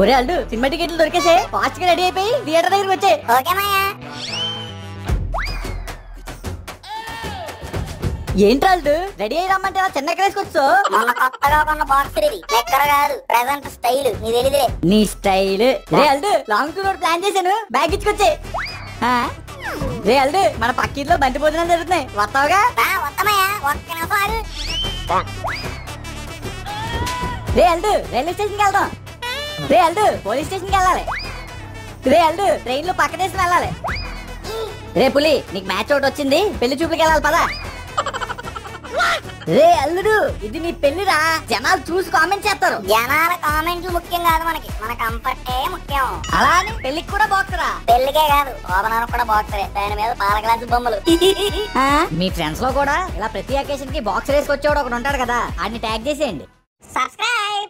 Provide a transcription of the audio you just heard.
ఒరే అల్లు సినిమా టికెట్లు దొరికేసే ఫాస్ట్ గా రెడీ అయిపోయి థియేటర్ దగ్గరికి వచ్చే. ఏంట్రా అల్లు రెడీ అయ్యి రమ్మంటే చిన్న ఎక్కడేసుకొచ్చు. నీ స్టైల్. రే అల్లు లాంగ్ టూర్ ప్లాన్ చేశాను, బ్యాగ్ ఇచ్చుకొచ్చే. రే అల్లు మన పక్కింట్లో బంతి భోజనాలు జరుగుతున్నాయి, వస్తావుగా? రే అల్లు రైల్వే స్టేషన్కి వెళ్దాం. రే అల్లు పోలీస్ స్టేషన్కి వెళ్ళాలి. రే అల్లు ట్రైన్ లో పక్క దేశం వెళ్ళాలి. రే పులి నీకు మ్యాచ్ ఒకటి వచ్చింది, పెళ్లి చూపులకి వెళ్ళాలి పదా. రే అల్లుడు ఇది నీ పెళ్లిరా, జనాలు చూసి కామెంట్ చేస్తారు. జనాల కామెంట్లు ముఖ్యం కాదు, మన కంఫర్టే ముఖ్యం. అలా అని పెళ్లికి కూడా బాక్సరా? పెళ్లికే కాదు శోభనానికి కూడా బాక్సరే, దాని మీద పాల గ్లాసు బొమ్మలు. మీ ఫ్రెండ్స్ లో కూడా ఇలా ప్రతి అకేషన్ కి బాక్స్ వేసుకొచ్చేవాడు ఒకడు ఉంటాడు కదా, ఆడిని ట్యాగ్ చేసేయండి. సబ్స్క్రైబ్.